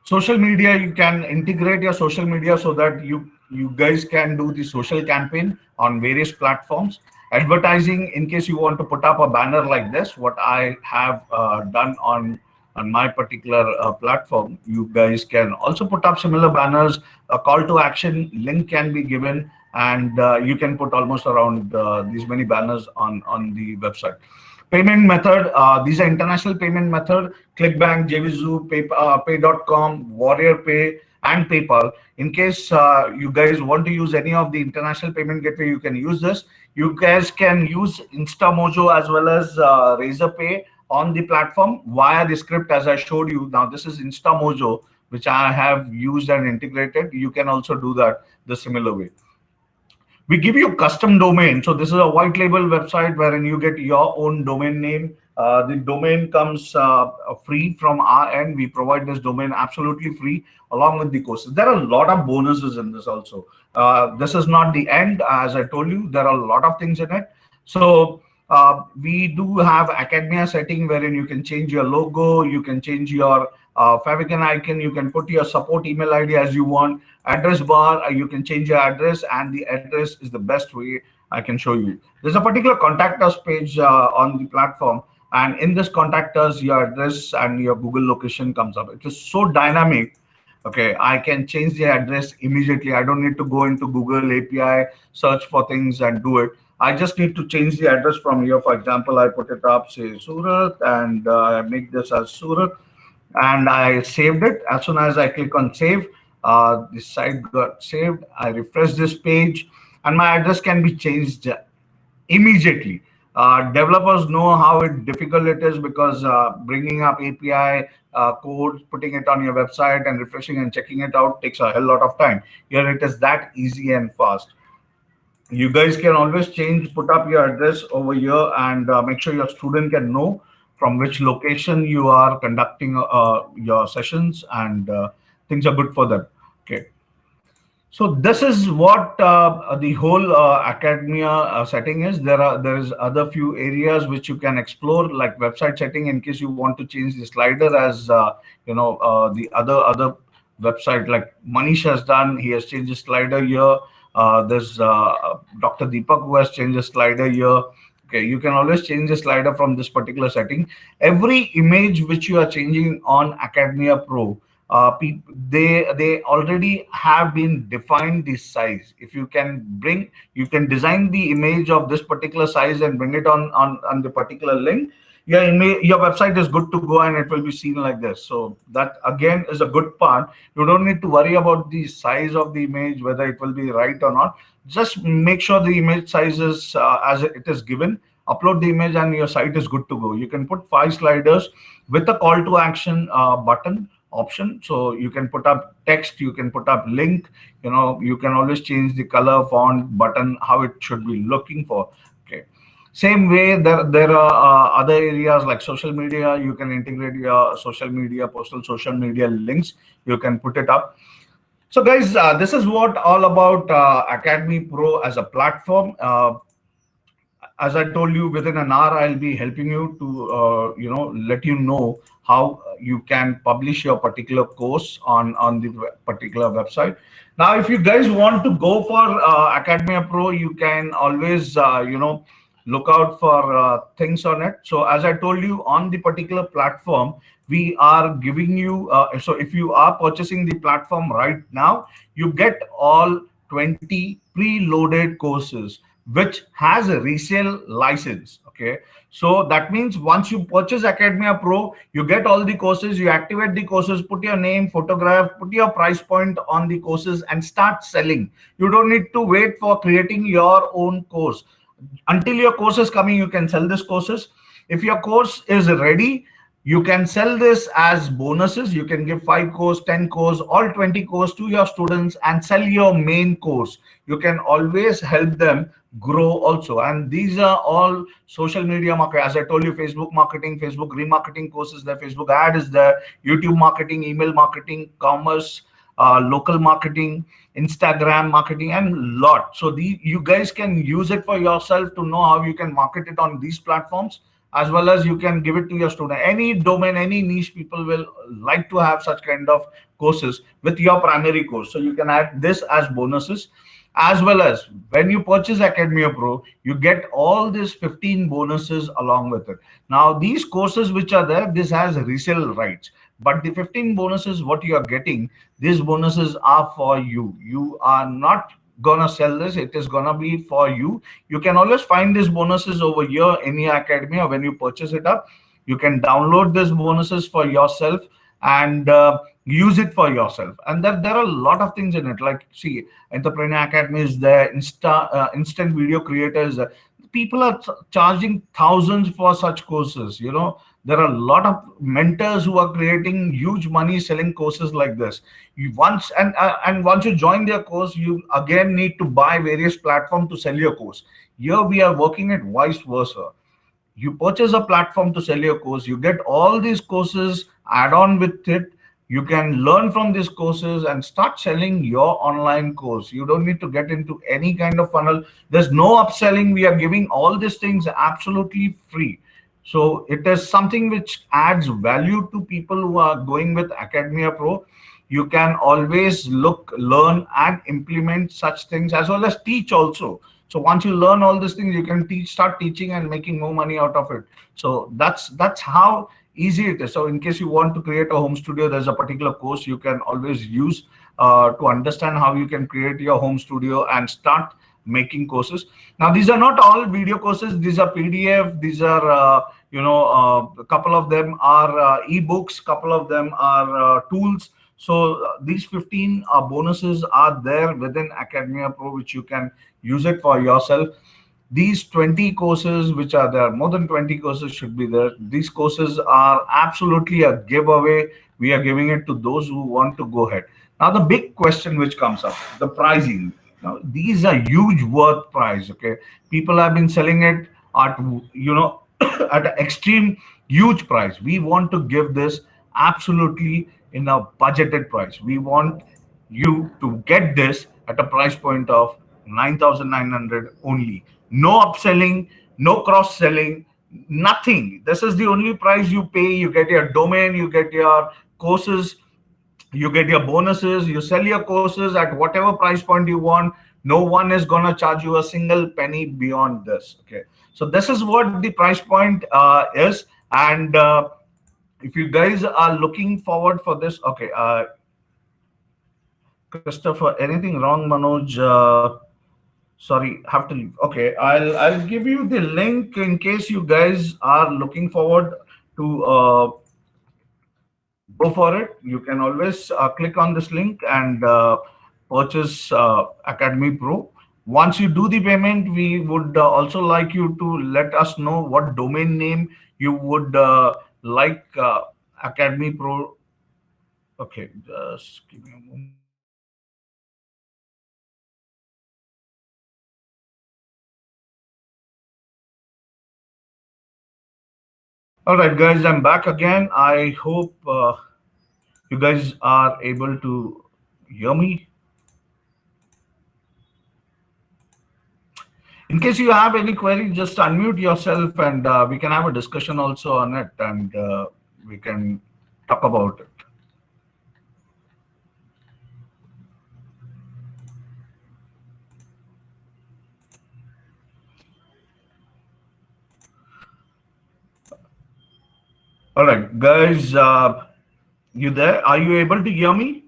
Social media, you can integrate your social media so that you guys can do the social campaign on various platforms. Advertising, in case you want to put up a banner like this, what I have done on my particular platform, you guys can also put up similar banners. A call to action link can be given, and you can put almost around these many banners on the website. Payment method, these are international payment method: ClickBank, JVZoo, Pay.com, WarriorPay, and PayPal. In case you guys want to use any of the international payment gateway, you can use this. You guys can use InstaMojo as well as Razorpay on the platform via the script, as I showed you. Now this is InstaMojo, which I have used and integrated. You can also do that the similar way. We give you custom domain. So this is a white label website wherein you get your own domain name. The domain comes free from our end. We provide this domain absolutely free along with the courses. There are a lot of bonuses in this also. This is not the end. As I told you, there are a lot of things in it. So we do have Academia setting wherein you can change your logo, you can change your favicon icon, you can put your support email ID as you want. Address bar, you can change your address, and the address is the best way I can show you. There's a particular contact us page on the platform and in this contact us, your address and your Google location comes up. It is so dynamic. Okay, I can change the address immediately. I don't need to go into Google API, search for things and do it. I just need to change the address from here. For example, I put it up, say Surat, and I make this as Surat, and I saved it. As soon as I click on save, the site got saved. I refresh this page, and my address can be changed immediately. Developers know how difficult it is, because bringing up API code, putting it on your website and refreshing and checking it out takes a hell lot of time. Here it is that easy and fast. You guys can always change, put up your address over here, and make sure your student can know from which location you are conducting your sessions, and things are good for them. Okay. So this is what the whole academia setting is. There is other few areas which you can explore, like website setting, in case you want to change the slider, as the other website like Manish has done. He has changed the slider here. There's Dr. Deepak who has changed the slider here. Okay, you can always change the slider from this particular setting. Every image which you are changing on Academia Pro, they already have been defined the size. If you can bring, you can design the image of this particular size and bring it on the particular link. Your website is good to go, and it will be seen like this. So that again is a good part. You don't need to worry about the size of the image, whether it will be right or not. Just make sure the image size is as it is given. Upload the image, and your site is good to go. You can put 5 sliders with a call to action button option. So you can put up text, you can put up link. You can always change the color, font, button, how it should be looking for. Okay. Same way, there are other areas like social media. You can integrate your social media, postal social media links. You can put it up. So guys, this is what all about Academy Pro as a platform. As I told you, within an hour, I'll be helping you to, let you know how you can publish your particular course on the particular website. Now, if you guys want to go for Academia Pro, you can always, look out for things on it. So as I told you, on the particular platform, we are giving you, so if you are purchasing the platform right now, you get all 20 preloaded courses, which has a resale license. Okay, so that means once you purchase Academia Pro, you get all the courses, you activate the courses, put your name, photograph, put your price point on the courses, and start selling. You don't need to wait for creating your own course. Until your course is coming, you can sell this courses. If your course is ready, you can sell this as bonuses. You can give 5 course, 10 course, all 20 course to your students and sell your main course. You can always help them grow also. And these are all social media marketing. As I told you, Facebook marketing, Facebook remarketing courses there, Facebook ad is there, YouTube marketing, email marketing, commerce, local marketing, Instagram marketing, and lot. So you guys can use it for yourself to know how you can market it on these platforms, as well as you can give it to your student. Any domain, any niche, people will like to have such kind of courses with your primary course. So you can add this as bonuses, as well as when you purchase Academia Pro, you get all these 15 bonuses along with it. Now, these courses which are there, this has resale rights. But the 15 bonuses, what you are getting, these bonuses are for you. You are not gonna sell this, it is gonna be for you. You can always find these bonuses over here in your Academia. When you purchase it up, you can download these bonuses for yourself and use it for yourself. And there are a lot of things in it, like see, Entrepreneur Academy is there, instant video creators. People are charging thousands for such courses. There are a lot of mentors who are creating huge money selling courses like this. Once you join their course, you again need to buy various platforms to sell your course. Here we are working at vice versa. You purchase a platform to sell your course, you get all these courses, add on with it. You can learn from these courses and start selling your online course. You don't need to get into any kind of funnel. There's no upselling. We are giving all these things absolutely free. So it is something which adds value to people who are going with Academia Pro. You can always look, learn, and implement such things, as well as teach also. So once you learn all these things, you can start teaching and making more money out of it. So that's how easy it is. So in case you want to create a home studio, there's a particular course you can always use to understand how you can create your home studio and start making courses. Now these are not all video courses, these are PDF, these are a couple of them are ebooks, couple of them are tools. So these 15 bonuses are there within Academia Pro, which you can use it for yourself. These 20 courses which are there, more than 20 courses should be there. These courses are absolutely a giveaway. We are giving it to those who want to go ahead. Now the big question which comes up, the pricing. Now these are huge worth price. Okay, people have been selling it at at an extreme huge price. We want to give this absolutely in a budgeted price. We want you to get this at a price point of 9,900 only. No upselling, no cross selling, nothing. This is the only price you pay. You get your domain, you get your courses, you get your bonuses, you sell your courses at whatever price point you want. No one is going to charge you a single penny beyond this. Okay, so this is what the price point is. And if you guys are looking forward for this, okay, Christopher, anything wrong, Manoj? Sorry, have to leave. Okay, I'll give you the link in case you guys are looking forward to go for it. You can always click on this link and purchase Academy Pro. Once you do the payment, we would also like you to let us know what domain name you would like Academy Pro. Okay, just give me a moment. All right, guys, I'm back again. I hope you guys are able to hear me. In case you have any query, just unmute yourself and we can have a discussion also on it, and we can talk about it. All right, guys, you there? Are you able to hear me?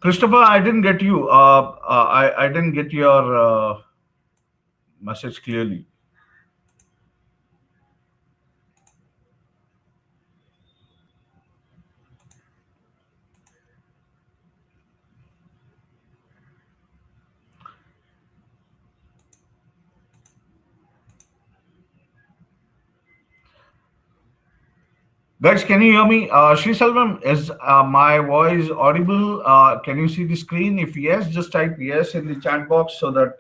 Christopher, I didn't get you. I didn't get your message clearly. Guys, can you hear me? Sri Selvam, is my voice audible? Can you see the screen? If yes, just type yes in the chat box so that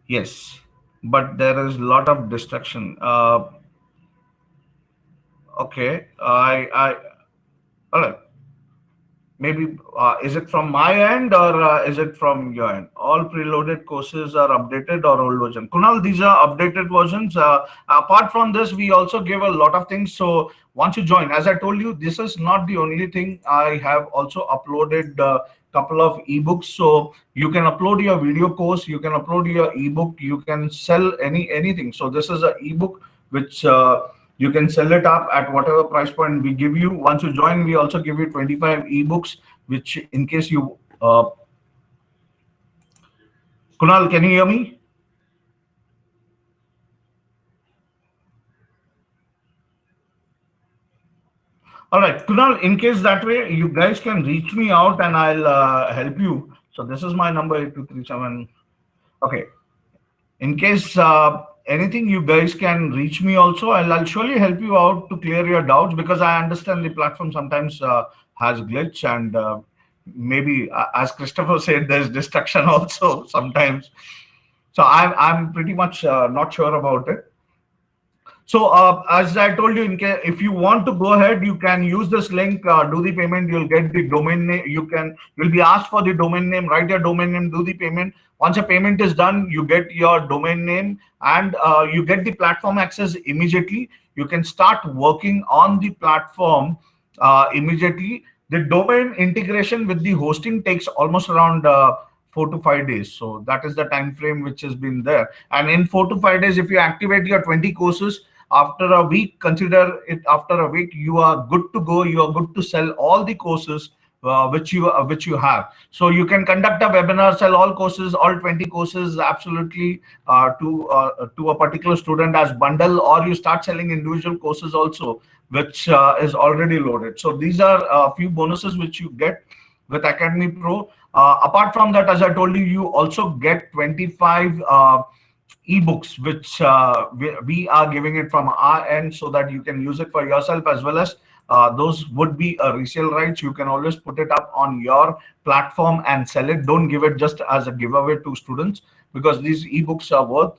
yes, but there is a lot of distraction. Okay, all right. Maybe is it from my end or is it from your end? All preloaded courses are updated or old version. Kunal, these are updated versions. Apart from this, we also give a lot of things. So once you join, as I told you, this is not the only thing. I have also uploaded a couple of ebooks. So you can upload your video course, you can upload your ebook, you can sell anything. So this is an ebook which you can sell it up at whatever price point we give you. Once you join, we also give you 25 ebooks, which in case you... Kunal, can you hear me? All right, Kunal, in case that way, you guys can reach me out and I'll help you. So this is my number, 8237. Okay. In case anything, you guys can reach me also. I'll surely help you out to clear your doubts, because I understand the platform sometimes has glitch, and maybe as Christopher said, there's destruction also sometimes. So I'm pretty much not sure about it. So as I told you, in case if you want to go ahead, you can use this link, do the payment. You'll get the domain name. You'll be asked for the domain name. Write your domain name. Do the payment. Once a payment is done, you get your domain name and you get the platform access immediately. You can start working on the platform immediately. The domain integration with the hosting takes almost around 4 to 5 days. So that is the time frame which has been there. And in 4 to 5 days, if you activate your 20 courses, after a week, consider it after a week, you are good to go. You are good to sell all the courses which you have. So you can conduct a webinar, sell all courses, all 20 courses absolutely to a particular student as bundle, or you start selling individual courses also, which is already loaded. So these are a few bonuses which you get with Academy Pro. Apart from that, as I told you, you also get 25 ebooks, which we are giving it from our end so that you can use it for yourself, as well as those would be resale rights. You can always put it up on your platform and sell it. Don't give it just as a giveaway to students, because these ebooks are worth.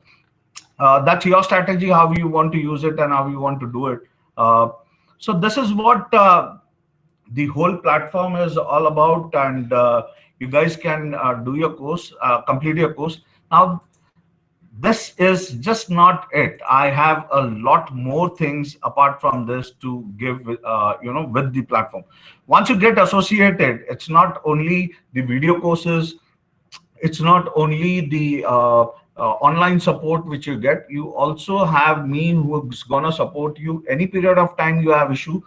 That's your strategy, how you want to use it and how you want to do it. So this is what the whole platform is all about, and you guys can do your course, complete your course. Now, this is just not it. I have a lot more things apart from this to give with the platform. Once you get associated, it's not only the video courses, it's not only the online support which you get. You also have me who's gonna support you any period of time you have issue.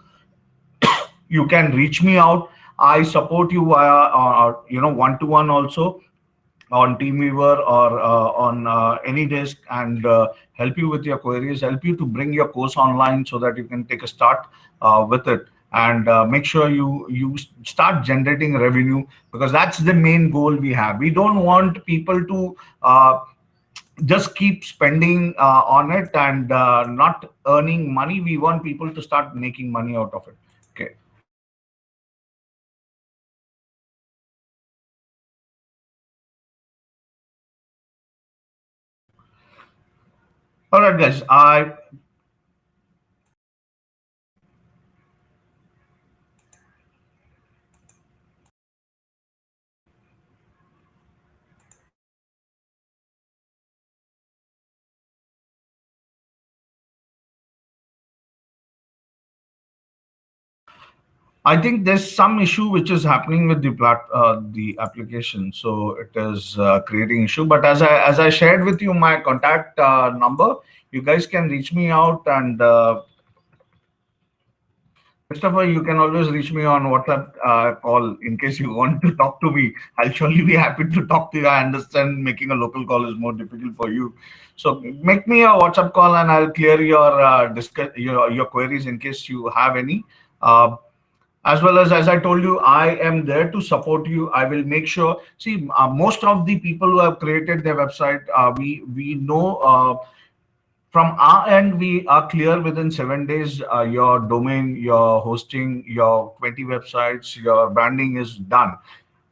You can reach me out. I support you via one-to-one also on Teamweaver or on any desk, and help you with your queries, help you to bring your course online so that you can take a start with it, and make sure you start generating revenue, because that's the main goal we have. We don't want people to just keep spending on it and not earning money. We want people to start making money out of it. Okay. All right, guys. I think there's some issue which is happening with the application, so it is creating issue. But as I shared with you my contact number, you guys can reach me out, and Christopher, you can always reach me on WhatsApp call in case you want to talk to me. I'll surely be happy to talk to you. I understand making a local call is more difficult for you, so make me a WhatsApp call and I'll clear your your queries in case you have any. As well as I told you, I am there to support you. I will make sure. See, most of the people who have created their website, we know from our end, we are clear within 7 days. Your domain, your hosting, your 20 websites, your branding is done.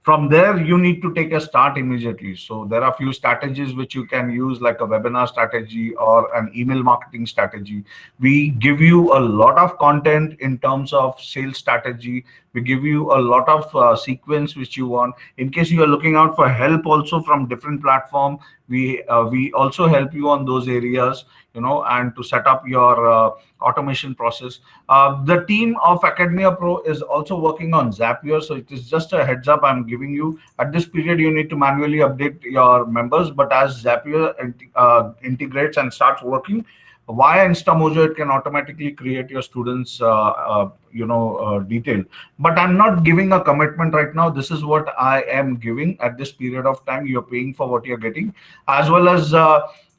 From there, you need to take a start immediately. So there are a few strategies which you can use, like a webinar strategy or an email marketing strategy. We give you a lot of content in terms of sales strategy. We give you a lot of sequence which you want. In case you are looking out for help also from different platform, we also help you on those areas, and to set up your automation process. The team of Academia Pro is also working on Zapier, so it is just a heads up I'm giving you. At this period, you need to manually update your members, but as Zapier integrates and starts working via InstaMojo, it can automatically create your students detail. But I'm not giving a commitment right now. This is what I am giving at this period of time. You're paying for what you're getting, as well as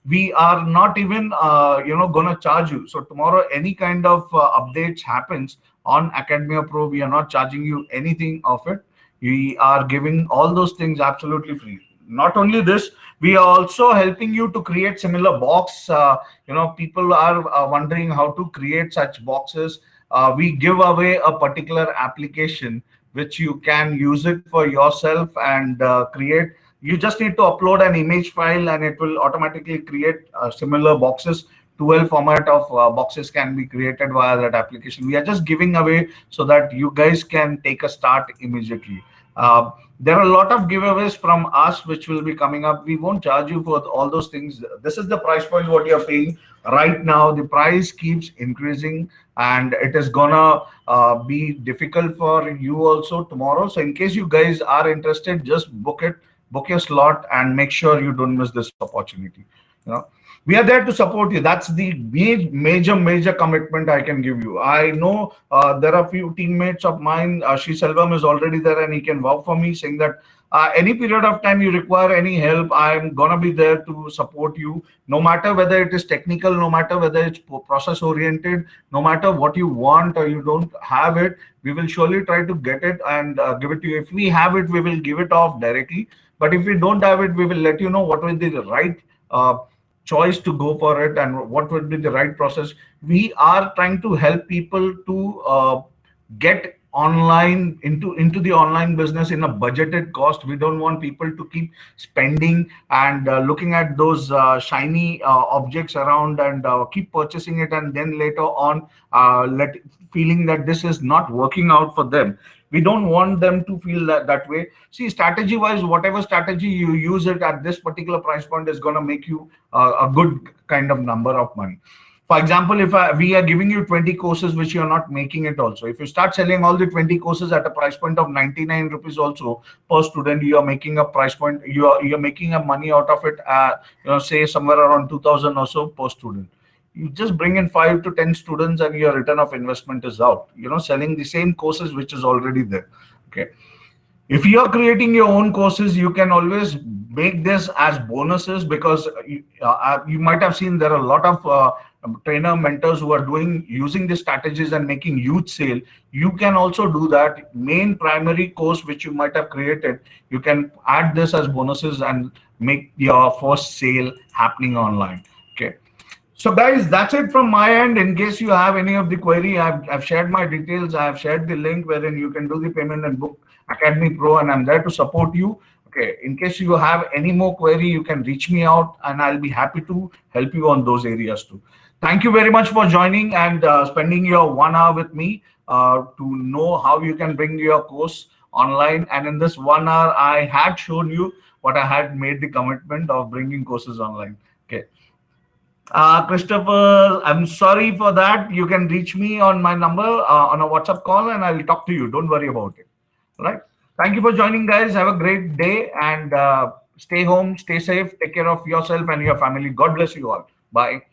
we are not even gonna charge you. So tomorrow, any kind of updates happens on Academia Pro, we are not charging you anything of it. We are giving all those things absolutely free. Not only this, we are also helping you to create similar box. People are wondering how to create such boxes. We give away a particular application which you can use it for yourself and create. You just need to upload an image file and it will automatically create similar boxes 12 format of boxes can be created via that application. We are just giving away so that you guys can take a start immediately. There are a lot of giveaways from us which will be coming up. We won't charge you for all those things. This is the price point what you're paying right now. The price keeps increasing, and it is gonna be difficult for you also tomorrow. So in case you guys are interested, just book it, book your slot, and make sure you don't miss this opportunity. You know, we are there to support you. That's the major commitment I can give you. I know there are few teammates of mine. Sri Selvam is already there, and he can vouch for me, saying that any period of time you require any help, I'm gonna be there to support you. No matter whether it is technical, no matter whether it's process oriented, no matter what you want or you don't have it, we will surely try to get it and give it to you. If we have it, we will give it off directly. But if we don't have it, we will let you know what will be the right choice to go for it and what would be the right process. We are trying to help people to get online into the online business in a budgeted cost. We don't want people to keep spending and looking at those shiny objects around and keep purchasing it, and then later on let feeling that this is not working out for them. We don't want them to feel that way. See, strategy wise, whatever strategy you use it at this particular price point is going to make you a good kind of number of money. For example, if we are giving you 20 courses which you are not making it also, if you start selling all the 20 courses at a price point of 99 rupees also per student, you are making a price point, you're making a money out of it, say somewhere around 2000 or so per student. You just bring in 5 to 10 students and your return of investment is out, selling the same courses which is already there. Okay. If you are creating your own courses, you can always make this as bonuses, because you might have seen there are a lot of trainer mentors who are using these strategies and making huge sale. You can also do that. Main primary course which you might have created, you can add this as bonuses and make your first sale happening online. Okay. So guys, that's it from my end. In case you have any of the query, I've shared my details. I have shared the link wherein you can do the payment and book Academy Pro, and I'm there to support you. Okay. In case you have any more query, you can reach me out and I'll be happy to help you on those areas too. Thank you very much for joining and spending your 1 hour with me to know how you can bring your course online. And in this 1 hour, I had shown you what I had made the commitment of bringing courses online. Okay. Christopher, I'm sorry for that. You can reach me on my number on a WhatsApp call and I'll talk to you. Don't worry about it. All right. Thank you for joining, guys. Have a great day and stay home, stay safe, take care of yourself and your family. God bless you all. Bye.